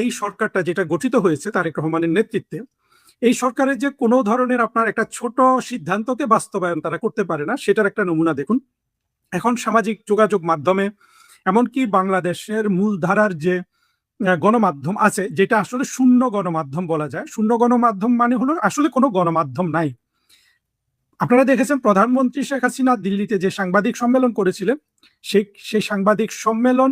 এই সরকারটা যেটা গঠিত হয়েছে তারেক রহমানের নেতৃত্বে, এই সরকারের যে কোনো ধরনের আপনার একটা ছোট সিদ্ধান্তকে বাস্তবায়ন তারা করতে পারে না, সেটার একটা নমুনা দেখুন। এখন সামাজিক যোগাযোগ মাধ্যমে, এমনকি বাংলাদেশের মূলধারার যে গণমাধ্যম আছে, যেটা আসলে শূন্য গণমাধ্যম বলা যায়, শূন্য গণমাধ্যম মানে হলো আসলে কোনো গণমাধ্যম নাই। আপনারা দেখেছেন প্রধানমন্ত্রী শেখ হাসিনা দিল্লিতে যে সাংবাদিক সম্মেলন করেছিলেন, সেই সাংবাদিক সম্মেলন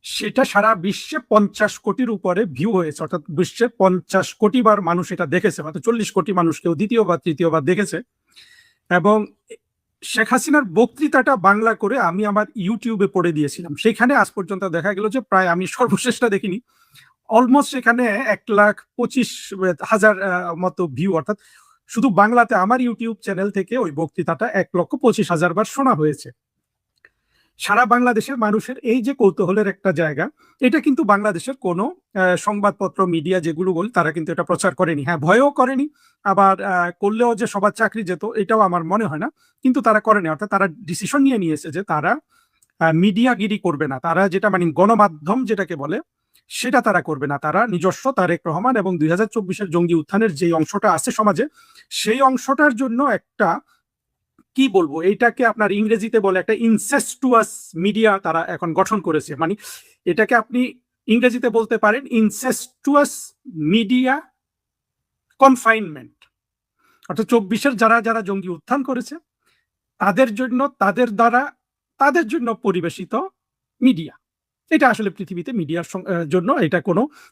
সেটা সারা বিশ্বে 50 কোটির উপরে ভিউ হয়েছে, অর্থাৎ বিশ্বে 50 কোটি বার মানুষ এটা দেখেছে, হয়তো 40 কোটি মানুষ কেউ দ্বিতীয়বার তৃতীয়বার দেখেছে। এবং শেখ হাসিনার বক্তৃতাটা বাংলা করে আমি আমার ইউটিউবে পড়ে দিয়েছিলাম, সেখানে আজ পর্যন্ত দেখা গেল যে প্রায়, আমি সর্বশেষটা দেখিনি, অলমোস্ট সেখানে 1,25,000 মতো ভিউ, অর্থাৎ শুধু বাংলাতে আমার ইউটিউব চ্যানেল থেকে ওই বক্তৃতাটা 1,25,000 বার শোনা হয়েছে। সারা বাংলাদেশের মানুষের এই যে কৌতূহলের একটা জায়গা, এটা কিন্তু বাংলাদেশের কোনো সংবাদপত্র মিডিয়া যেগুলো বলি তারা কিন্তু এটা প্রচার করেনি। হ্যাঁ, ভয়ও করেনি, আবার করলেও যে সবার চাকরি যেত এটাও আমার মনে হয় না, কিন্তু তারা করেনি। অর্থাৎ তারা ডিসিশন নিয়ে নিয়েছে যে তারা মিডিয়াগিরি করবে না, তারা যেটা মানে গণমাধ্যম যেটাকে বলে সেটা তারা করবে না। তারা নিজস্ব তারেক রহমান এবং 2024-এর জঙ্গি উত্থানের যে অংশটা আছে সমাজে, সেই অংশটার জন্য একটা, কি বলবো, এইটাকে আপনার ইংরেজিতে বলে একটা ইনসেস্টুয়াস মিডিয়া তারা এখন গঠন করেছে। মানে এটাকে আপনি ইংরেজিতে বলতে পারেন ইনসেস্টুয়াস মিডিয়া কনফাইনমেন্ট। অর্থাৎ 24-এর যারা যারা জঙ্গি উত্থান করেছে তাদের জন্য, তাদের জন্য পরিবেশিত মিডিয়া। এটা আসলে পৃথিবীতে মিডিয়ার জন্য এটা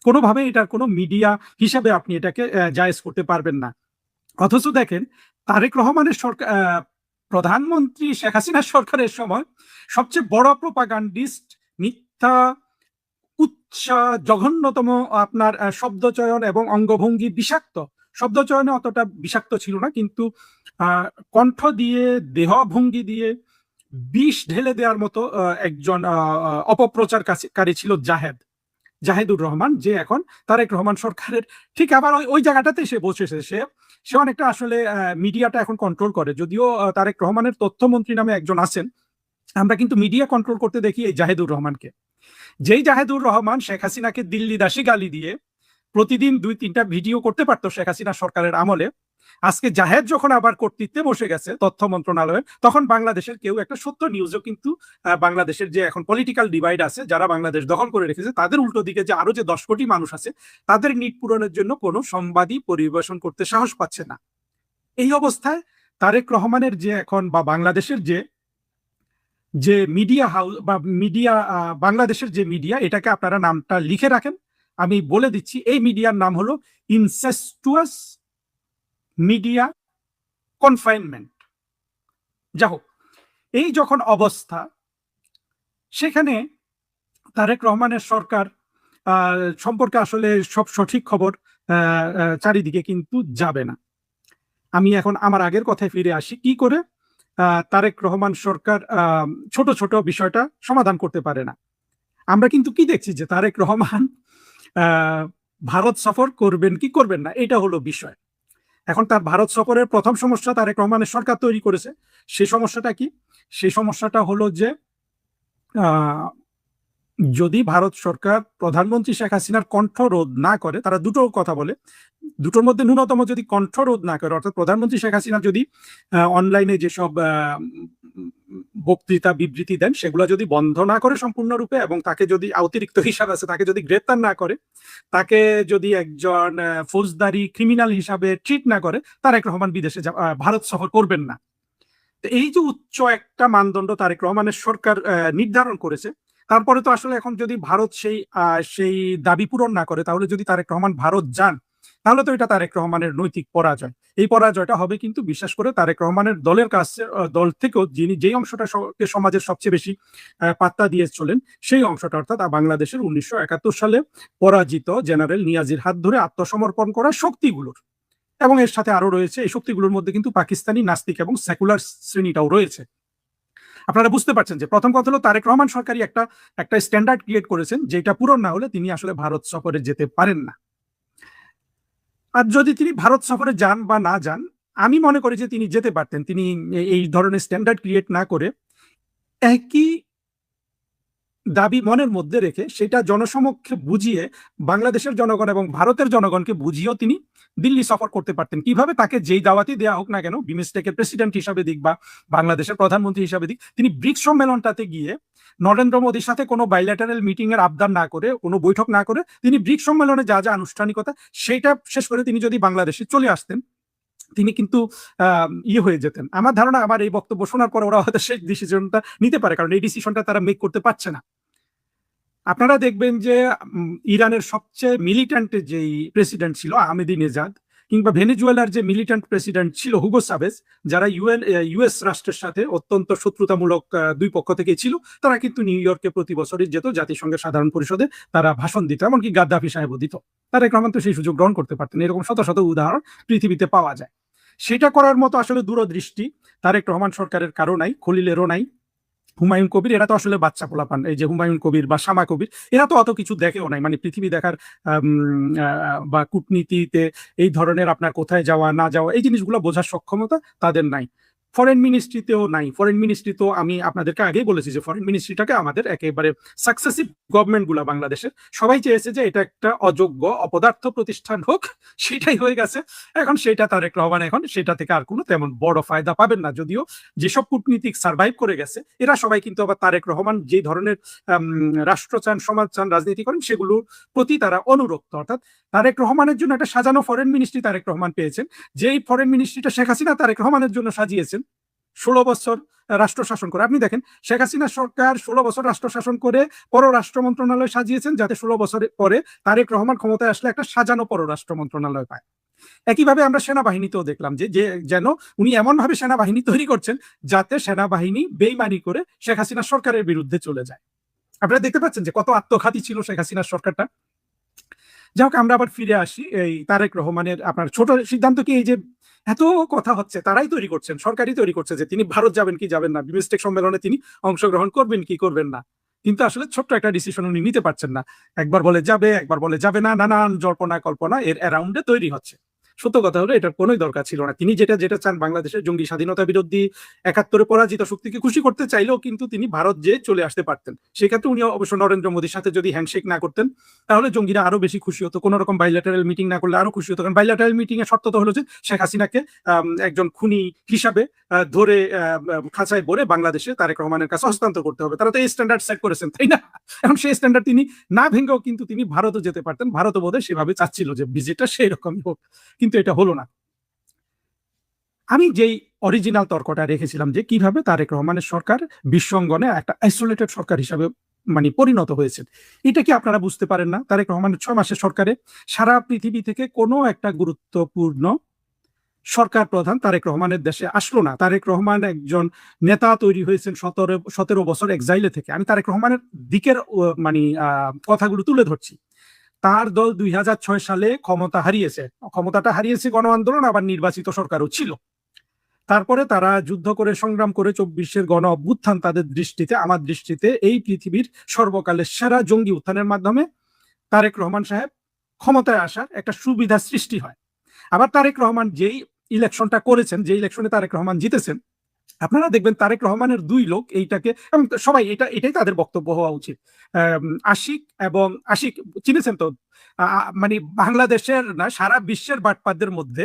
কোনোভাবে এটার কোনো মিডিয়া হিসাবে আপনি এটাকে জায়েজ করতে পারবেন না। অথচ দেখেন, তারেক রহমানের সরকার, প্রধানমন্ত্রী শেখ হাসিনার সরকারের সময় সবচেয়ে বড় প্রোপাগান্ডিস্ট, মিথ্যা, কুৎসা, জঘন্যতম আপনার শব্দচয়ন এবং অঙ্গভঙ্গি, বিষাক্ত শব্দচয়নে অতটা বিষাক্ত ছিল না, কিন্তু কণ্ঠ দিয়ে, দেহভঙ্গি দিয়ে বিষ ঢেলে দেওয়ার মতো একজন অপপ্রচারকারী ছিল জাহেদুর রহমান, যে এখন তারেক রহমান সরকারের ঠিক আবার ওই জায়গাটাতে সে বসেছে। সে অনেকটা আসলে মিডিয়াটা এখন কন্ট্রোল করে। যদিও তারেক রহমানের তথ্যমন্ত্রী নামে একজন আছেন, আমরা কিন্তু মিডিয়া কন্ট্রোল করতে দেখি এই জাহেদুর রহমানকে। যেই জাহেদুর রহমান শেখ হাসিনাকে দিল্লি দাসী গালি দিয়ে প্রতিদিন 2-3টা ভিডিও করতে পারতো শেখ হাসিনা সরকারের আমলে, আজকে জাহেদ যখন আবার কর্তৃত্বে বসে গেছে তথ্য মন্ত্রণালয়ে, তখন বাংলাদেশের কেউ একটা সত্য নিউজও কিন্তু বাংলাদেশের যে এখন পলিটিক্যাল ডিভাইড আছে, যারা বাংলাদেশ দখল করে রেখেছে, তাদের উল্টো দিকে যে আরো যে 10 কোটি মানুষ আছে, তাদের নিট পূরণের জন্য কোনো সংবাদই পরিবেশন করতে সাহস পাচ্ছে না। এই অবস্থায় তারেক রহমানের যে এখন, বা বাংলাদেশের যে যে মিডিয়া হাউস বা মিডিয়া, বাংলাদেশের যে মিডিয়া, এটাকে আপনারা নামটা লিখে রাখেন, আমি বলে দিচ্ছি, এই মিডিয়ার নাম হলো ইনসেস্টুয়াস মিডিয়া কনফাইনমেন্ট। যা হোক, এই যখন অবস্থা, সেখানে তারেক রহমানের সরকার সম্পর্কে আসলে সব সঠিক খবর চারিদিকে কিন্তু যাবে না। আমি এখন আমার আগের কথায় ফিরে আসি, কি করে তারেক রহমান সরকার ছোট ছোট বিষয়টা সমাধান করতে পারে না। আমরা কিন্তু কি দেখছি যে তারেক রহমান ভারত সফর করবেন কি করবেন না, এটা হলো বিষয়। এখন তার ভারত সফরের প্রথম সমস্যা তারেক রহমানের সরকার তৈরি করেছে। সেই সমস্যাটা কি? সেই সমস্যাটা হলো যে যদি ভারত সরকার প্রধানমন্ত্রী শেখ হাসিনার কণ্ঠরোধ না করে, তারা দুটো কথা বলে, দুটোর মধ্যে ন্যূনতম যদি কণ্ঠরোধ না করে, অর্থাৎ প্রধানমন্ত্রী শেখ হাসিনা যদি অনলাইনে যেসব বক্তৃতা বিবৃতি দেন সেগুলো যদি বন্ধ না করে সম্পূর্ণরূপে, এবং তাকে যদি অতিরিক্ত হিসাব আছে তাকে যদি গ্রেপ্তার না করে, তাকে যদি একজন ফৌজদারি ক্রিমিনাল হিসাবে ট্রিট না করে, তারেক রহমান বিদেশে ভারত সফর করবেন না। এই যে উচ্চ একটা মানদণ্ড তারেক রহমানের সরকার নির্ধারণ করেছে, তারপরে তো আসলে এখন যদি ভারত সেই দাবি পূরণ না করে, তাহলে যদি তারেক রহমান ভারত যান, তাহলে তো এটা তারেক রহমানের নৈতিক পরাজয়। এই পরাজয়টা হবে কিন্তু বিশেষ করে তারেক রহমানের দলের কাছে, দল থেকেও যিনি যেই অংশটা সমাজের সবচেয়ে বেশি পাত্তা দিয়ে চলেন, সেই অংশটা, অর্থাৎ বাংলাদেশের 1971 সালে পরাজিত জেনারেল নিয়াজির হাত ধরে আত্মসমর্পণ করা শক্তিগুলোর। এবং এর সাথে আরো রয়েছে, এই শক্তিগুলোর মধ্যে কিন্তু পাকিস্তানি নাস্তিক এবং সেকুলার শ্রেণীটাও রয়েছে। আপনারা বুঝতে পারছেন যে প্রথম কথা হলো তারেক রহমান সরকারই একটা স্ট্যান্ডার্ড ক্রিয়েট করেছেন, যেটা পূরণ না হলে তিনি আসলে ভারত সফরে যেতে পারেন না। আর যদি তিনি ভারত সফরে যান বা না যান, আমি মনে করি যে তিনি যেতে পারতেন। তিনি এই ধরনের স্ট্যান্ডার্ড ক্রিয়েট না করে একই দাবি মনের মধ্যে রেখে সেটা জনসমক্ষে বুঝিয়ে বাংলাদেশের জনগণ এবং ভারতের জনগণকে বুঝিয়েও তিনি দিল্লি সফর করতে পারতেন। কিভাবে? তাকে যেই দাওয়াতি দেওয়া হোক না কেন, বিমস্টেকের প্রেসিডেন্ট হিসাবে দিক বা বাংলাদেশের প্রধানমন্ত্রী হিসাবে দিক, তিনি ব্রিক্স সম্মেলনটাতে গিয়ে নরেন্দ্র মোদীর সাথে কোনো বাইল্যাটারাল মিটিং এর আবদার না করে, কোনো বৈঠক না করে, তিনি ব্রিক্স সম্মেলনে যা যা আনুষ্ঠানিকতা সেটা শেষ করে তিনি যদি বাংলাদেশে চলে আসতেন, তিনি কিন্তু হয়ে যেতেন। আমার ধারণা, আমার এই বক্তব্য শোনার পরে ওরা হয়তো সেই ডিসিশনটা নিতে পারে, কারণ এই ডিসিশনটা তারা মেক করতে পারছে না। আপনারা দেখবেন যে ইরানের সবচেয়ে মিলিট্যান্ট যেই প্রেসিডেন্ট ছিল আহমেদিনেজাদ, কিংবা ভেনেজুয়েলার যে মিলিট্যান্ট প্রেসিডেন্ট ছিল হুগো সাভেজ, যারা ইউএস রাষ্ট্রের সাথে অত্যন্ত শত্রুতামূলক দুই পক্ষ থেকে ছিল, তারা কিন্তু নিউ ইয়র্কে প্রতি বছরই যেত, জাতিসংঘের সাধারণ পরিষদে তারা ভাষণ দিত, এমনকি গাদ্দাফি সাহেবও দিত। তারেক রহমান তো সেই সুযোগ গ্রহণ করতে পারতেন। এরকম শত শত উদাহরণ পৃথিবীতে পাওয়া যায়। সেটা করার মতো আসলে দূরদৃষ্টি তারেক রহমান সরকারের কারো নাই, খলিলেরও নাই, হুমায়ুন কবির, এরা তো আসলে বাচ্চা পোলাপান। এই যে হুমায়ুন কবির বা শামা কবির, এরা তো অত কিছু দেখেও নাই, মানে পৃথিবী দেখার বা কূটনীতিতে এই ধরনের আপনার কোথায় যাওয়া না যাওয়া এই জিনিসগুলো বোঝার সক্ষমতা তাদের নাই। ফরেন মিনিস্ট্রিতেও নাই। ফরেন মিনিস্ট্রি তো আমি আপনাদেরকে আগেই বলেছি যে ফরেন মিনিস্ট্রিটাকে আমাদের একেবারে সাকসেসিভ গভর্নমেন্টগুলো বাংলাদেশের সবাই চেয়েছে যে এটা একটা অযোগ্য অপদার্থ প্রতিষ্ঠান হোক, সেটাই হয়ে গেছে। এখন সেটা তারেক রহমান এখন সেটা থেকে আর কোনো তেমন বড় ফায়দা পাবেন না। যদিও যেসব কূটনীতিক সার্ভাইভ করে গেছে এরা সবাই কিন্তু আবার তারেক রহমান যে ধরনের রাষ্ট্র চান, সমাজ চান, রাজনীতি করেন সেগুলোর প্রতি তারা অনুরক্ত। অর্থাৎ তারেক রহমানের জন্য একটা সাজানো ফরেন মিনিস্ট্রি তারেক রহমান পেয়েছেন, যেই ফরেন মিনিস্ট্রিটা শেখ হাসিনা তারেক রহমানের জন্য সাজিয়েছেন 16 বছর রাষ্ট্র শাসন করে। আপনি দেখেন, শেখ হাসিনা সরকার 16 বছর রাষ্ট্র শাসন করে পররাষ্ট্র মন্ত্রণালয় সাজিয়েছেন, যাতে 16 বছর পরে তারেক রহমান ক্ষমতায় আসলে একটা সাজানো পররাষ্ট্র মন্ত্রণালয় পায়। একইভাবে আমরা সেনাবাহিনীতেও দেখলাম যে যেন উনি এমন ভাবে সেনাবাহিনী তৈরি করছেন যাতে সেনাবাহিনী বেইমানি করে শেখ হাসিনা সরকারের বিরুদ্ধে চলে যায়। আপনারা দেখতে পাচ্ছেন যে কত আত্মঘাতী ছিল শেখ হাসিনার সরকারটা। যাই হোক, আমরা আবার ফিরে আসি এই তারেক রহমানের আপনার ছোট সিদ্ধান্ত কি, এই যে এত কথা হচ্ছে, তারাই তৈরি করছেন, সরকারই তৈরি করছে যে তিনি ভারত যাবেন কি যাবেন না, বিমস্টেক সম্মেলনে তিনি অংশগ্রহণ করবেন কি করবেন না। কিন্তু আসলে ছোট্ট একটা ডিসিশন উনি নিতে পারছেন না। একবার বলে যাবে, একবার বলে যাবে না, নানান জল্পনা কল্পনা এর অ্যারাউন্ডে তৈরি হচ্ছে। সত্য কথা হলো এটার কোনোই দরকার ছিল না। তিনি যেটা যেটা চান, বাংলাদেশের জঙ্গি স্বাধীনতা বিরোধী 71-এ পরাজিত শক্তিকে খুশি করতে চাইলেও কিন্তু তিনি ভারত যে চলে আসতে পারতেন। সেক্ষেত্রে উনি অবশ্য নরেন্দ্র মোদীর সাথে যদি হ্যান্ডশেক না করতেন তাহলে জঙ্গিরা আরো বেশি খুশি হতো। কোনো রকম বাইল্যাটারাল মিটিং না করলে আরো খুশি হতো, কারণ বাইল্যাটারাল মিটিং এর শর্ত তো হলো যে শেখ হাসিনাকে একজন খুনি হিসাবে ধরে খাঁচায় ভরে বাংলাদেশে তারেক রহমানের কাছে হস্তান্তর করতে হবে। তারা তো এই স্ট্যান্ডার্ড সেট করেছেন, তাই না? এখন সেই স্ট্যান্ডার্ড তিনি না ভেঙেও কিন্তু তিনি ভারতও যেতে পারতেন। ভারতও বোধহয় সেভাবে চাচ্ছিল যে ভিজিটটা সেই রকমই হোক, কিন্তু এটা হলো না। আমি যেই অরিজিনাল তর্কটা রেখেছিলাম যে কিভাবে তারেক রহমানের সরকার বিশ্বঙ্গনে একটা আইসোলেটেড সরকার হিসাবে মানে পরিণত হয়েছে, এটা কি আপনারা বুঝতে পারেন না? তারেক রহমানের 6 মাসের সরকারে সারা পৃথিবী থেকে কোনো একটা গুরুত্বপূর্ণ সরকার প্রধান তারেক রহমানের দেশে আসলো না। তারেক রহমান একজন নেতা তৈরি হয়েছেন 17 বছর এক্সাইলে থেকে। আমি তারেক রহমানের দিকের মানে কথাগুলো তুলে ধরছি। তার দল 2006 সালে ক্ষমতা হারিয়েছে। ক্ষমতাটা হারিয়েছে গণ আন্দোলন, আবার নির্বাচিত সরকারও ছিল। তারপরে তারা যুদ্ধ করে সংগ্রাম করে 24-এর গণ অভ্যুত্থান তাদের দৃষ্টিতে, আমার দৃষ্টিতে এই পৃথিবীর সর্বকালের সেরা জঙ্গি উত্থানের মাধ্যমে তারেক রহমান সাহেব ক্ষমতায় আসার একটা সুবিধা সৃষ্টি হয়। আবার তারেক রহমান যেই ইলেকশনটা করেছেন, যে ইলেকশনে তারেক রহমান জিতেছেন, আপনারা দেখবেন তারেক রহমানের 2 লোক এইটাকে, এবং সবাই এটাই তাদের বক্তব্য হওয়া উচিত। আশিক এবং আশিক চিনেছেন তো, মানে বাংলাদেশের না সারা বিশ্বের বাটপারদের মধ্যে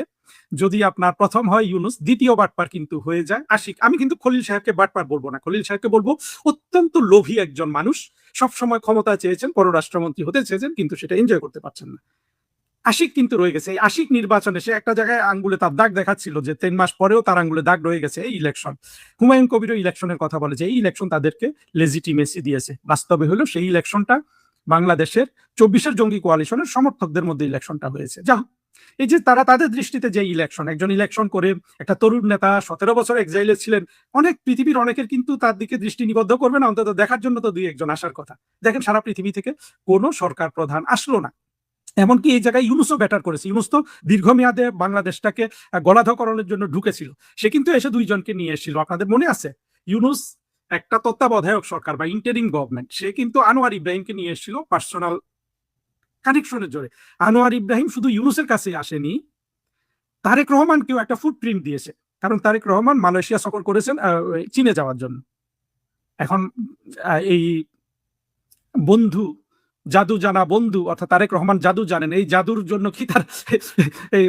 যদি আপনার প্রথম হয় ইউনুস, দ্বিতীয় বাটপার কিন্তু হয়ে যায় আশিক। আমি কিন্তু খলিল সাহেবকে বাটপার বলবো না, খলিল সাহেবকে বলবো অত্যন্ত লোভী একজন মানুষ। সবসময় ক্ষমতা চেয়েছেন, পররাষ্ট্রমন্ত্রী হতে চেয়েছেন, কিন্তু সেটা এনজয় করতে পারছেন না। আশিক কিন্তু রয়ে গেছে। এই আশিক নির্বাচনে সে একটা জায়গায় আঙ্গুলে তার দাগ দেখাচ্ছিল যে 3 মাস পরেও তার আঙ্গুলে দাগ রয়ে গেছে এই ইলেকশন। হুমায়ুন কবিরও ইলেকশনের কথা বলে যে এই ইলেকশন তাদেরকে লেজিটিমেসি দিয়েছে। বাস্তবে হলো সেই ইলেকশনটা বাংলাদেশের 24-এর জঙ্গি কোয়ালিশনের সমর্থকদের মধ্যে ইলেকশনটা হয়েছে। যা এই যে তারা তাদের দৃষ্টিতে যে ইলেকশন, একজন ইলেকশন করে একটা তরুণ নেতা 17 বছর এক্সাইলে ছিলেন, অনেক পৃথিবীর অনেকের কিন্তু তার দিকে দৃষ্টি নিবদ্ধ করবে না, অন্তত দেখার জন্য তো 2-1 জন আসার কথা। দেখেন সারা পৃথিবী থেকে কোনো সরকার প্রধান আসলো না। এমনকি এই জায়গায় ইউনুসও ব্যাটার করেছে। ইউনুস তো দীর্ঘমেয়াদে বাংলাদেশটাকে গলাধকরণের জন্য ঢুকেছিল, সে কিন্তু এসে 2 জনকে নিয়ে এসেছিল। আপনাদের মনে আছে? ইউনুস একটা তত্ত্বাবধায়ক সরকার বা ইন্টারিম গভর্নমেন্ট, সে কিন্তু আনোয়ার ইব্রাহিমকে নিয়ে এসেছিল পার্সোনাল কানেকশনের জোরে। আনোয়ার ইব্রাহিম শুধু ইউনুসের কাছে আসেনি, তারেক রহমানকেও একটা ফুটপ্রিন্ট দিয়েছে, কারণ তারেক রহমান মালয়েশিয়া সফর করেছেন চীনে যাওয়ার জন্য। এখন এই বন্ধু, জাদু জানা বন্ধু, অর্থাৎ তারেক রহমান জাদু জানেন। এই জাদুর জন্য কি তার এই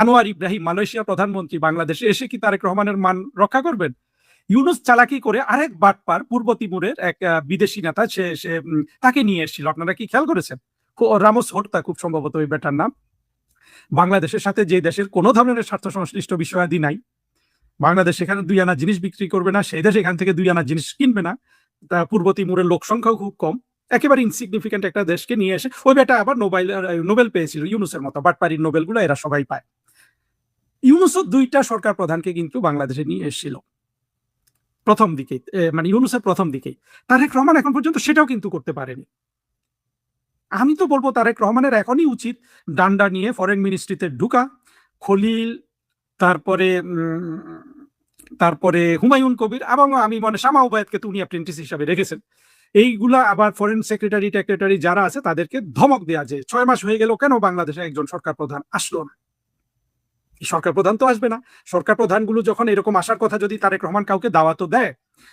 আনোয়ার ইব্রাহিম মালয়েশিয়া প্রধানমন্ত্রী বাংলাদেশে এসে কি তারেক রহমানের মান রক্ষা করবেন? ইউনুস চালাকি করে আরেক বাটপার পূর্ব তিমুরের এক বিদেশি নেতা সে তাকে নিয়ে এসেছিল। আপনারা কি খেয়াল করেছেন? রামোস হোর্তা খুব সম্ভবত ওই বেটার নাম। বাংলাদেশের সাথে যে দেশের কোনো ধরনের স্বার্থ সংশ্লিষ্ট বিষয়াদি নাই, বাংলাদেশ সেখানে 2 আনা জিনিস বিক্রি করবে না, সেই দেশ এখান থেকে 2 আনা জিনিস কিনবে না, পূর্ব তিমুরের লোক সংখ্যাও খুব কম, একেবারে ইনসিগনিফিকেন্ট একটা দেশকে নিয়ে এসে ওই বেটা আবার নোবেল পেয়েছিল ইউনুসের মতো বাটপাড়ির নোবেলগুলো এরা সবাই পায়। ইউনুসও 2টা সরকার প্রধানকে কিন্তু বাংলাদেশে নিয়ে এসেছিল প্রথম দিকেই, মানে ইউনুসের প্রথম দিকেই। তারেক রহমান এখন পর্যন্ত সেটাও কিন্তু করতে পারেনি। আমি তো বলবো তারেক রহমানের এখনই উচিত ডান্ডা নিয়ে ফরেন মিনিস্ট্রিতে ঢুকা, খলিল, তারপরে তারপরে হুমায়ুন কবির, এবং আমি মনে শামা ওবায়েদকে তো উনি অ্যাপ্রেন্টিস হিসাবে রেখেছেন, এইগুলা আবার ফরেন সেক্রেটারি টেক্রেটারি যারা আছে তাদেরকে ধমক দেওয়া, যে 6 মাস হয়ে গেল কেন বাংলাদেশে একজন সরকার প্রধান আসলো না। সরকার প্রধান তো আসবে না। সরকার প্রধানগুলো যখন এরকম আসার কথা যদি তারেক রহমান কাউকে দাওয়াতও দেয়,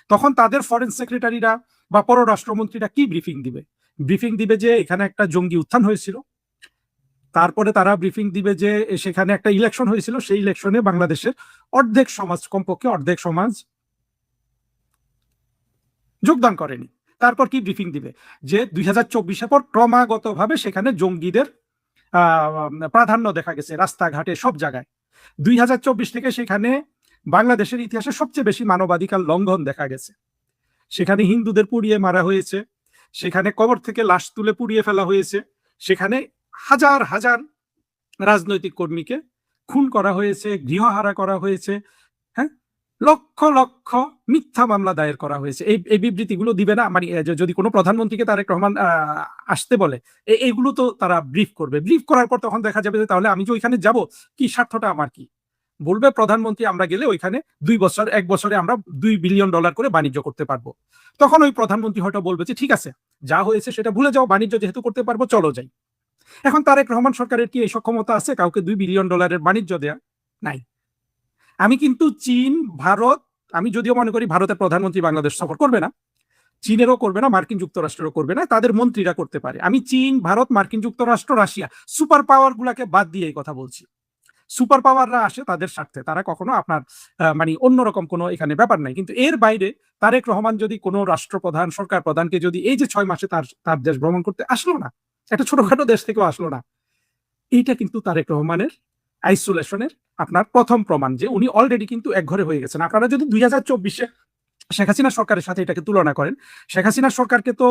তখন তাদের ফরেন সেক্রেটারিরা বা পররাষ্ট্রমন্ত্রীরা কি ব্রিফিং দিবে? ব্রিফিং দিবে যে এখানে একটা জঙ্গি উত্থান হয়েছিল, তারপরে তারা ব্রিফিং দিবে যে সেখানে একটা ইলেকশন হয়েছিল, সেই ইলেকশনে বাংলাদেশের অর্ধেক সমাজ, কমপক্ষে অর্ধেক সমাজ যোগদান করেনি। তারপর কি ব্রিফিং দিবে? যে 2024 পর ক্রমাগতভাবে সেখানে জঙ্গিদের প্রাধান্য দেখা গেছে রাস্তাঘাটে সব জায়গায়। 2024 থেকে সেখানে বাংলাদেশের ইতিহাসে সবচেয়ে বেশি মানবাধিকার লঙ্ঘন দেখা গেছে। সেখানে হিন্দুদের পুড়িয়ে মারা হয়েছে, সেখানে কবর থেকে লাশ তুলে পুড়িয়ে ফেলা হয়েছে, সেখানে হাজার হাজার রাজনৈতিক কর্মীকে খুন করা হয়েছে, গৃহহারা করা হয়েছে, হ্যাঁ, লক্ষ লক্ষ মিথ্যা মামলা দায়ের করা হয়েছে। এই বিবৃতিগুলো দিবে না? মানে যদি কোনো প্রধানমন্ত্রীকে তারেক রহমান আসতে বলে, এইগুলো তো তারা ব্রিফ করবে। ব্রিফ করার পর তখন দেখা যাবে যে তাহলে আমি যে ওইখানে যাব, কি স্বার্থটা আমার কি? বলবে প্রধানমন্ত্রী আমরা গেলে ওইখানে 1 বছরে আমরা $2 বিলিয়ন করে বাণিজ্য করতে পারবো। তখন ওই প্রধানমন্ত্রী হয়তো বলবে যে ঠিক আছে, যা হয়েছে সেটা ভুলে যাও, বাণিজ্য যেহেতু করতে পারবো চলো যাই। এখন তারেক রহমান সরকারের কি এই সক্ষমতা আছে কাউকে $2 বিলিয়ন বাণিজ্য দেয়া? নাই। আমি কিন্তু চীন, ভারত, আমি যদিও মনে করি ভারতের প্রধানমন্ত্রী বাংলাদেশ সফর করবে না, চীনেরও করবে না, মার্কিন যুক্তরাষ্ট্রেরও করবে না, তাদের মন্ত্রীরা করতে পারে। আমি চীন, ভারত, মার্কিন যুক্তরাষ্ট্র, রাশিয়া, সুপার পাওয়ার গুলাকে বাদ দিয়ে এই কথা বলছি। সুপার পাওয়াররা আসে তাদের স্বার্থে, তারা কখনো আপনার মানে অন্যরকম কোনো এখানে ব্যাপার নাই। কিন্তু এর বাইরে তারেক রহমান যদি কোনো রাষ্ট্রপ্রধান, সরকার প্রধানকে যদি এই যে 6 মাসে তার দেশ ভ্রমণ করতে আসলো না, একটা ছোটখাটো দেশ থেকেও আসলো না, এইটা কিন্তু তারেক রহমানের আইসোলেশনের আপনার প্রথম প্রমাণ যে উনি অলরেডি কিন্তু একঘরে হয়ে গেছেন। আপনারা যদি 2024-এ শেখ হাসিনা সরকারের সাথে এটাকে তুলনা করেন, শেখ হাসিনা সরকারকে তো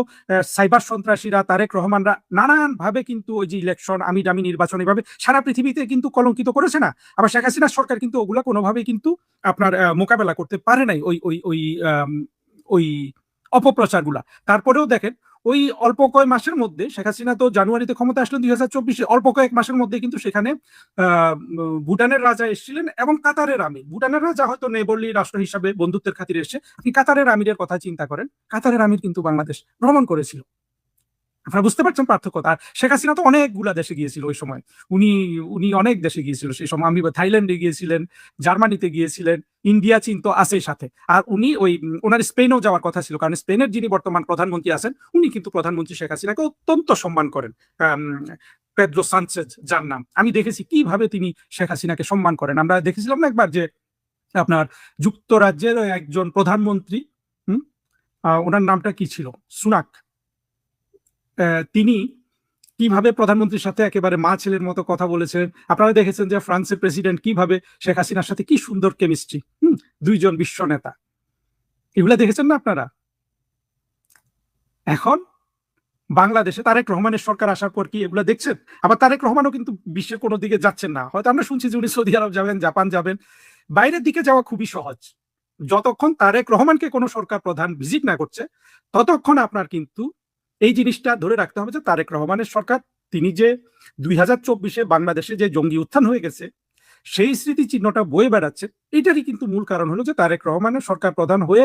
সাইবার সন্ত্রাসীরা, তারেক রহমানরা নানান ভাবে কিন্তু ওই যে ইলেকশন, আমি দামি নির্বাচন, এইভাবে সারা পৃথিবীতে কিন্তু কলঙ্কিত করেছে না? আবার শেখ হাসিনা সরকার কিন্তু ওগুলা কোনোভাবেই কিন্তু আপনার মোকাবেলা করতে পারে নাই ওই ওই ওই ওই অপপ্রচারগুলা। তারপরেও দেখেন ওই অল্প কয়েক মাসের মধ্যে, শেখ হাসিনা তো জানুয়ারিতে ক্ষমতা আসলেন 2024-এ, অল্প কয়েক মাসের মধ্যে কিন্তু সেখানে ভুটানের রাজা এসেছিলেন এবং কাতারের আমির। ভুটানের রাজা হয়তো নেবরলি রাষ্ট্র হিসাবে বন্ধুত্বের খাতিরে এসে, আপনি কাতারের আমিরের কথা চিন্তা করেন, কাতারের আমির কিন্তু বাংলাদেশ ভ্রমণ করেছিল। আপনারা বুঝতে পারছেন পার্থক্য? আর শেখ হাসিনা তো অনেকগুলা দেশে গিয়েছিল ওই সময়, উনি উনি অনেক দেশে গিয়েছিল সেই সময়। আমি থাইল্যান্ডে গিয়েছিলেন, জার্মানিতে গিয়েছিলেন, ইন্ডিয়া, চীন তো আছেই সাথে। আর উনি ওই ওনার স্পেনেও যাওয়ার কথা ছিল, কারণ স্পেনের যিনি বর্তমান প্রধানমন্ত্রী আছেন উনি কিন্তু প্রধানমন্ত্রী শেখ হাসিনাকে অত্যন্ত সম্মান করেন। পেদ্রো সানচেজ যার নাম, আমি দেখেছি কিভাবে তিনি শেখ হাসিনাকে সম্মান করেন। আমরা দেখেছিলাম না একবার যে আপনার যুক্তরাজ্যের একজন প্রধানমন্ত্রী, ওনার নামটা কি ছিল, সুনাক, তিনি কিভাবে প্রধানমন্ত্রীর সাথে একেবারে মা ছেলের মতো কথা বলেছেন। আপনারা দেখেছেন যে ফ্রান্সের প্রেসিডেন্ট কিভাবে শেখ হাসিনার সাথে কি সুন্দর কেমিস্ট্রি, দুইজন বিশ্ব নেতা, এগুলা দেখেছেন না আপনারা? এখন বাংলাদেশে তারেক রহমানের সরকার আসার পর কি এগুলা দেখছেন? আবার তারেক রহমানও কিন্তু বিশ্বের কোনো দিকে যাচ্ছেন না। হয়তো আমরা শুনছি যে উনি সৌদি আরব যাবেন, জাপান যাবেন, বাইরের দিকে যাওয়া খুবই সহজ। যতক্ষণ তারেক রহমানকে কোনো সরকার প্রধান ভিজিট না করছে, ততক্ষণ আপনার কিন্তু এই জিনিসটা ধরে রাখতে হবে যে তারেক রহমানের সরকার, তিনি যে 2024-এ বাংলাদেশে যে জঙ্গি উত্থান হয়ে গেছে সেই স্মৃতি চিহ্নটা বয়ে বেড়াচ্ছে, এটারই কিন্তু মূল কারণ হলো যে তারেক রহমানের সরকার প্রধান হয়ে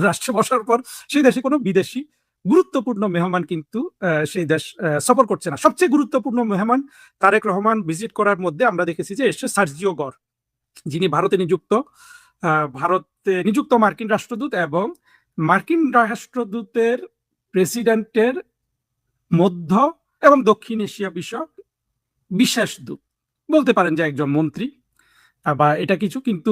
রাষ্ট্রে বসার পর সেই দেশে কোনো বিদেশি গুরুত্বপূর্ণ মেহমান কিন্তু সেই দেশ সফর করছে না। সবচেয়ে গুরুত্বপূর্ণ মেহমান তারেক রহমান ভিজিট করার মধ্যে আমরা দেখেছি যে এসছে সার্জিও গর, যিনি ভারতে নিযুক্ত মার্কিন রাষ্ট্রদূত, এবং মার্কিন রাষ্ট্রদূতের প্রেসিডেন্টের মধ্য এবং দক্ষিণ এশিয়া বিষয়ক বিশেষ দূত, বলতে পারেন যে একজন মন্ত্রী বা এটা কিছু। কিন্তু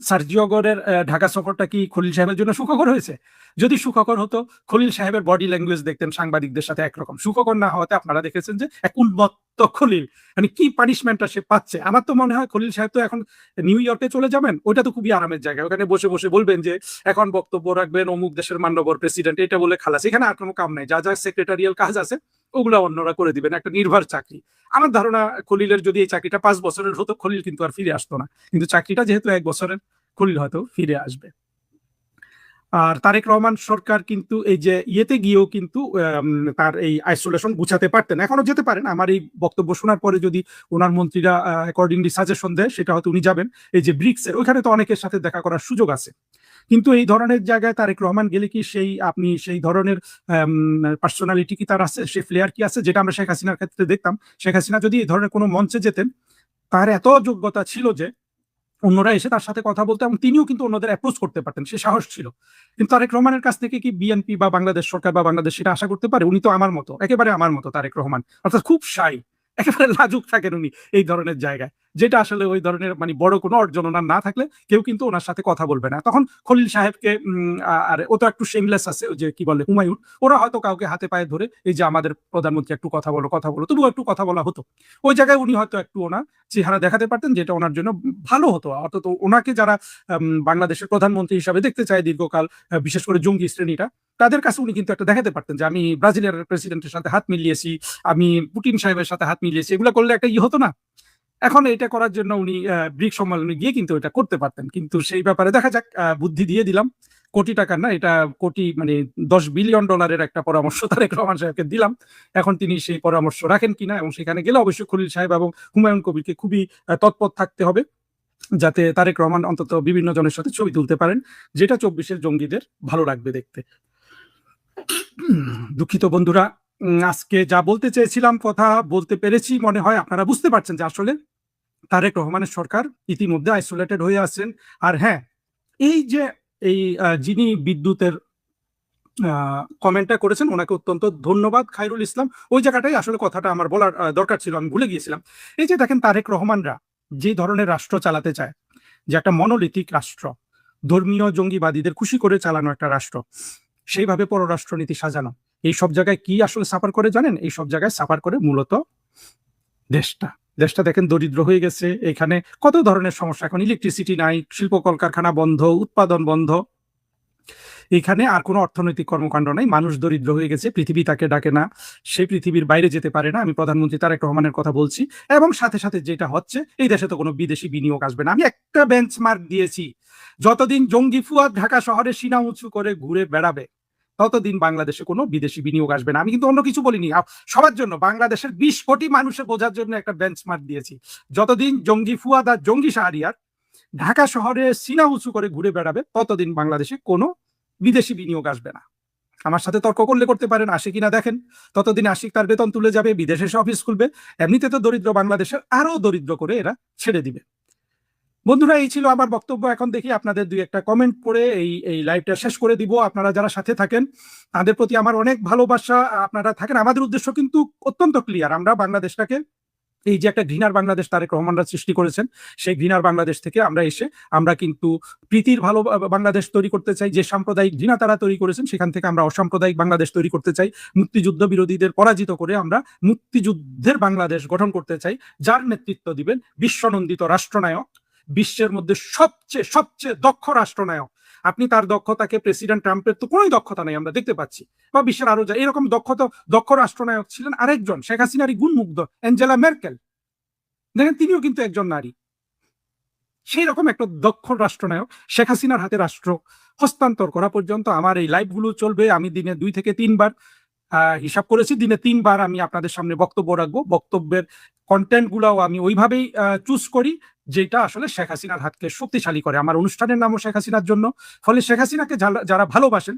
সার্জিও গোরের ঢাকা সফরটা কি খলিল সাহেবের জন্য সুখকর হয়েছে? যদি সুখকর হতো, খলিল সাহেবের বডি ল্যাঙ্গুয়েজ দেখতেন সাংবাদিকদের সাথে একরকম। সুখকর না হওয়াতে আপনারা দেখেছেন যে এক উন্মত্ত খলিল, মানে কি পানিশমেন্টটা সে পাচ্ছে। আমার তো মনে হয় খলিল সাহেব তো এখন নিউ ইয়র্কে চলে যাবেন, ওইটা তো খুবই আরামের জায়গা। ওখানে বসে বসে বলবেন যে এখন বক্তব্য রাখবেন অমুক দেশের মান্যবর প্রেসিডেন্ট, এটা বলে খালাস। এখানে আর কোনো কাম নাই, যা যা সেক্রেটারিয়াল কাজ আছে ওগুলো অন্যরা করে দিবেন। একটা নির্ভর চাকরি। আমার ধারণা খলিলের যদি এই চাকরিটা 5 বছরের হতো, খলিল কিন্তু আর ফিরে আসতো না। কিন্তু চাকরিটা যেহেতু 1 বছরের, খলিল হয়তো ফিরে আসবে। আর তারেক রহমান সরকার কিন্তু এই যে ইয়েতে গিয়েও কিন্তু তার এই আইসোলেশন গুছাতে পারতেন, এখনো যেতে পারেন। আমার এই বক্তব্য শোনার পরে যদি ওনার মন্ত্রীরা অ্যাকর্ডিংলি সাজেশন দেয়, সেটা হয়তো উনি যাবেন এই যে ব্রিক্সের ওইখানে, তো অনেকের সাথে দেখা করার সুযোগ আছে। কিন্তু এই ধরনের জায়গায় তারেক রহমান গেলে কি আপনি সেই ধরনের পার্সোনালিটি কি তার আছে, সেই ফ্লেয়ার কি আছে, যেটা আমরা শেখ হাসিনার ক্ষেত্রে দেখতাম। শেখ হাসিনা যদি এই ধরনের কোনো মঞ্চে যেতেন, তার এত যোগ্যতা ছিল যে অন্যরা এসে তার সাথে কথা বলতে, এবং তিনিও কিন্তু অন্যদের অ্যাপ্রোচ করতে পারতেন, সে সাহস ছিল। কিন্তু তারেক রহমানের কাছ থেকে কি বিএনপি বা বাংলাদেশ সরকার বা বাংলাদেশ সেটা আশা করতে পারে? উনি তো আমার মতো, একেবারে আমার মতো তারেক রহমান, অর্থাৎ খুব শাই, একেবারে লাজুক থাকেন উনি এই ধরনের জায়গায়। যেটা আসলে ওই ধরনের মানে বড় কোনো অর্জন ওনার না থাকলে কেউ কিন্তু ওনার সাথে কথা বলবে না। তখন খলিল সাহেবকে আর ও তো একটু শেমলেস আছে, ওই যে কি বলে হুমায়ুন, ওরা হয়তো কাউকে হাতে পায়ে ধরে এই যে আমাদের প্রধানমন্ত্রী একটু কথা বলো কথা বলো, তবুও একটু কথা বলা হতো। ওই জায়গায় উনি হয়তো একটু ওনার চেহারা দেখাতে পারতেন, যেটা ওনার জন্য ভালো হতো। অর্থাৎ ওনাকে যারা বাংলাদেশের প্রধানমন্ত্রী হিসাবে দেখতে চায় দীর্ঘকাল, বিশেষ করে জঙ্গি শ্রেণীটা, তাদের কাছে উনি কিন্তু একটা দেখাতে পারতেন যে আমি ব্রাজিলের প্রেসিডেন্টের সাথে হাত মিলিয়েছি, আমি পুটিন সাহেবের সাথে হাত মিলিয়েছি। এগুলো করলে একটা হতো না? এখন এটা করার জন্য উনি ব্রিক্স সম্মেলনে গিয়ে কিন্তু এটা করতে পারতেন। কিন্তু সেই ব্যাপারে দেখা যাক, বুদ্ধি দিয়ে দিলাম, কোটি টাকার না, এটা কোটি মানে $10 বিলিয়ন একটা পরামর্শ তারেক রহমান সাহেবকে দিলাম। এখন তিনি সেই পরামর্শ রাখেন কিনা, এবং সেখানে গেলে অবশ্যই খলিল সাহেব এবং হুমায়ুন কবিরকে খুবই তৎপর থাকতে হবে, যাতে তারেক রহমান অন্তত বিভিন্ন জনের সাথে ছবি তুলতে পারেন, যেটা 24-এর জঙ্গিদের ভালো লাগবে দেখতে। দুঃখিত বন্ধুরা, আজকে যা বলতে চেয়েছিলাম কথা বলতে পেরেছি মনে হয়। আপনারা বুঝতে পারছেন যে আসলে তারেক রহমানের সরকার ইতিমধ্যে আইসোলেটেড হয়ে আছেন। আর হ্যাঁ, এই যে এই যিনি বিদ্যুতের কমেন্টটা করেছেন, ওনাকে অত্যন্ত ধন্যবাদ, খায়রুল ইসলাম। ওই জায়গাটাই আসলে কথাটা আমার বলার দরকার ছিল, আমি ভুলে গিয়েছিলাম। এই যে দেখেন, তারেক রহমানরা যে ধরনের রাষ্ট্র চালাতে চায়, যে একটা মনোলিথিক রাষ্ট্র, ধর্মীয় জঙ্গিবাদীদের খুশি করে চালানো একটা রাষ্ট্র, সেইভাবে পররাষ্ট্রনীতি সাজানো, এই সব জায়গায় কি আসলে সাফার করে জানেন? এই সব জায়গায় সাফার করে মূলত দেশটা। দেশটা দেখেন দরিদ্র হয়ে গেছে। এখানে কত ধরনের সমস্যা, এখন ইলেকট্রিসিটি নাই, শিল্প কলকারখানা বন্ধ, উৎপাদন বন্ধ, এখানে আর কোনো অর্থনৈতিক কর্মকাণ্ড নাই। মানুষ দরিদ্র হয়ে গেছে, পৃথিবী তাকে ডাকে না, সেই পৃথিবীর বাইরে যেতে পারে না। আমি প্রধানমন্ত্রী তারেক রহমানের কথা বলছি। এবং সাথে সাথে যেটা হচ্ছে, এই দেশে তো কোনো বিদেশি বিনিয়োগ আসবে না। আমি একটা বেঞ্চমার্ক দিয়েছি, যতদিন জঙ্গি ফুয়াদ ঢাকা শহরে সিনা উঁচু করে ঘুরে বেড়াবে, ততদিন বাংলাদেশে কোনো বিদেশি বিনিয়োগ আসবে না। আমি কিন্তু অন্য কিছু বলিনি, সবার জন্য, বাংলাদেশের 20 কোটি মানুষের বোঝার জন্য একটা বেঞ্চমার্ক দিয়েছি। যতদিন জঙ্গি ফুয়াদ আর জঙ্গি শাহরিয়ার ঢাকা শহরে সিনা উঁচু করে ঘুরে বেড়াবে, ততদিন বাংলাদেশে কোনো বিদেশি বিনিয়োগ আসবে না। আমার সাথে তর্ক করলে করতে পারেন, আসে কিনা দেখেন। ততদিন আশিক তার বেতন তুলে যাবে, বিদেশে এসে অফিস খুলবে, এমনিতে তো দরিদ্র বাংলাদেশের আরো দরিদ্র করে এরা ছেড়ে দিবে। বন্ধুরা, এই ছিল আমার বক্তব্য। এখন দেখি আপনাদের দুই একটা কমেন্ট পড়ে এই লাইভটা শেষ করে দিব। আপনারা যারা সাথে থাকেন তাদের প্রতি আমার অনেক ভালোবাসা। আপনারা থাকেন, আমাদের উদ্দেশ্য কিন্তু অত্যন্ত ক্লিয়ার। আমরা বাংলাদেশটাকে, এই যে একটা ঘৃণার বাংলাদেশ তারেক রহমানরা সৃষ্টি করেছেন, সেই ঘৃণার বাংলাদেশ থেকে আমরা কিন্তু প্রীতির ভালো বাংলাদেশ তৈরি করতে চাই। যে সাম্প্রদায়িক ঘৃণা তারা তৈরি করেছেন, সেখান থেকে আমরা অসাম্প্রদায়িক বাংলাদেশ তৈরি করতে চাই। মুক্তিযুদ্ধ বিরোধীদের পরাজিত করে আমরা মুক্তিযুদ্ধের বাংলাদেশ গঠন করতে চাই, যার নেতৃত্ব দিবেন বিশ্বনন্দিত রাষ্ট্রনায়ক, বিশ্বের মধ্যে সবচেয়ে সবচেয়ে দক্ষ রাষ্ট্রনায়ক। আপনি তার দক্ষতাকে, প্রেসিডেন্ট ট্রাম্পের তো কোনো দক্ষতা নেই আমরা দেখতে পাচ্ছি, বা বিশ্বের আরো যা এরকম দক্ষ রাষ্ট্রনায়ক ছিলেন আরেকজন, শেখ হাসিনারই গুণমুগ্ধ অ্যাঞ্জেলা মেরকেল। দেখেন, তিনিও কিন্তু একজন নারী। সেই রকম একটা দক্ষ রাষ্ট্রনায়ক শেখ হাসিনার হাতে রাষ্ট্র হস্তান্তর করা পর্যন্ত আমার এই লাইভগুলো চলবে। আমি দিনে 2 থেকে 3 বার, হিসাব করেছি, দিনে 3 বার আমি আপনাদের সামনে বক্তব্য রাখবো। বক্তব্যের কন্টেন্ট গুলাও আমি ওইভাবেই চুজ করি, যেটা আসলে শেখ হাসিনার হাতকে শক্তিশালী করে। আমার অনুষ্ঠানের নামও শেখ হাসিনার জন্য। ফলে শেখ হাসিনাকে যারা ভালোবাসেন,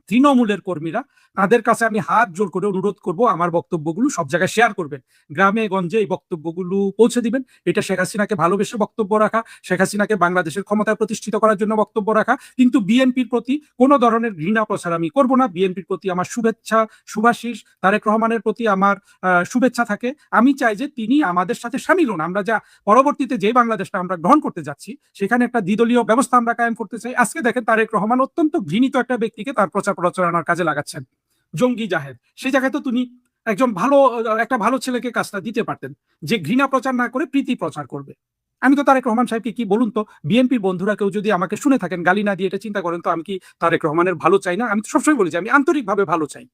তৃণমূলের কর্মীরা, তাদের কাছে আমি হাত জোর করে অনুরোধ করব আমার বক্তব্যগুলো সব জায়গায় শেয়ার করবেন, গ্রামে গঞ্জে এই বক্তব্যগুলো পৌঁছে দিবেন। এটা শেখ হাসিনাকে ভালোবেসে বক্তব্য রাখা, শেখ হাসিনাকে বাংলাদেশের ক্ষমতায় প্রতিষ্ঠিত করার জন্য বক্তব্য রাখা, কিন্তু বিএনপির প্রতি কোনো ধরনের ঘৃণা প্রচার আমি করব না। বিএনপির প্রতি আমার শুভেচ্ছা, শুভাশিস, তারেক রহমানের প্রতি আমার শুভেচ্ছা থাকে। আমি চাই যে তিনি আমাদের সাথে সামিল হন। আমরা যা পরবর্তীতে যে বাংলাদেশটা আমরা গ্রহণ করতে যাচ্ছি, সেখানে একটা দ্বিদলীয় ব্যবস্থা আমরা কায়েম করতে চাই। আজকে দেখেন তারেক রহমান অত্যন্ত ঘৃণিত একটা ব্যক্তিকে তার প্রচার প্রচারণার কাজে লাগাচ্ছেন, জঙ্গি জাহেদ। সেই জায়গায় তো তিনি একজন একটা ভালো ছেলেকে কাজটা দিতে পারতেন, যে ঘৃণা প্রচার না করে প্রীতি প্রচার করবে। আমি তো তারেক রহমান সাহেবকে কি বলুন তো, বিএনপির বন্ধুরা কেউ যদি আমাকে শুনে থাকেন, গালি না দিয়ে এটা চিন্তা করেন তো, আমি কি তারেক রহমানের ভালো চাই না? আমি তো সবসময় বলি যে আমি আন্তরিকভাবে ভালো চাই,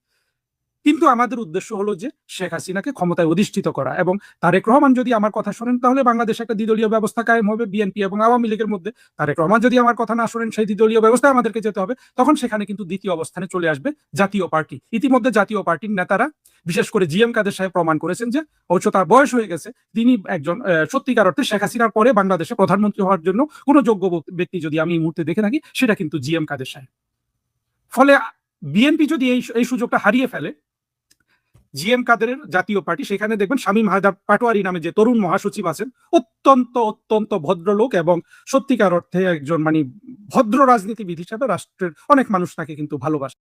কিন্তু আমাদের উদ্দেশ্য হলো যে শেখ হাসিনাকে ক্ষমতায় অধিষ্ঠিত করা। এবং তারেক রহমান যদি আমার কথা শোনেন, তাহলে বাংলাদেশে একটা দ্বিদলীয় ব্যবস্থা কায়েম হবে বিএনপি এবং আওয়ামী লীগের মধ্যে। তারেক রহমান যদি আমার কথা না শোনেন, সেই দ্বিদলীয় ব্যবস্থায় আমাদেরকে যেতে হবে। তখন সেখানে কিন্তু দ্বিতীয় অবস্থানে চলে আসবে জাতীয় পার্টি। ইতিমধ্যে জাতীয় পার্টির নেতারা, বিশেষ করে জিএম কাদের সাহেব প্রমাণ করেছেন যে অবশ্য তার বয়স হয়ে গেছে, তিনি একজন সত্যিকার অর্থে শেখ হাসিনার পরে বাংলাদেশে প্রধানমন্ত্রী হওয়ার জন্য কোনো যোগ্য ব্যক্তি যদি আমি এই মুহূর্তে দেখে থাকি, সেটা কিন্তু জিএম কাদের সাহেব। ফলে বিএনপি যদি এই সুযোগটা হারিয়ে ফেলে, জিএম কাদেরের জাতীয় পার্টি, সেখানে দেখবেন শামীম হায়দার পাটোয়ারি নামে যে তরুণ মহাসচিব আছেন, অত্যন্ত অত্যন্ত ভদ্রলোক এবং সত্যিকার অর্থে একজন ভদ্র রাজনীতিবিদ হিসাবে রাষ্ট্রের অনেক মানুষ তাকে কিন্তু ভালোবাসে।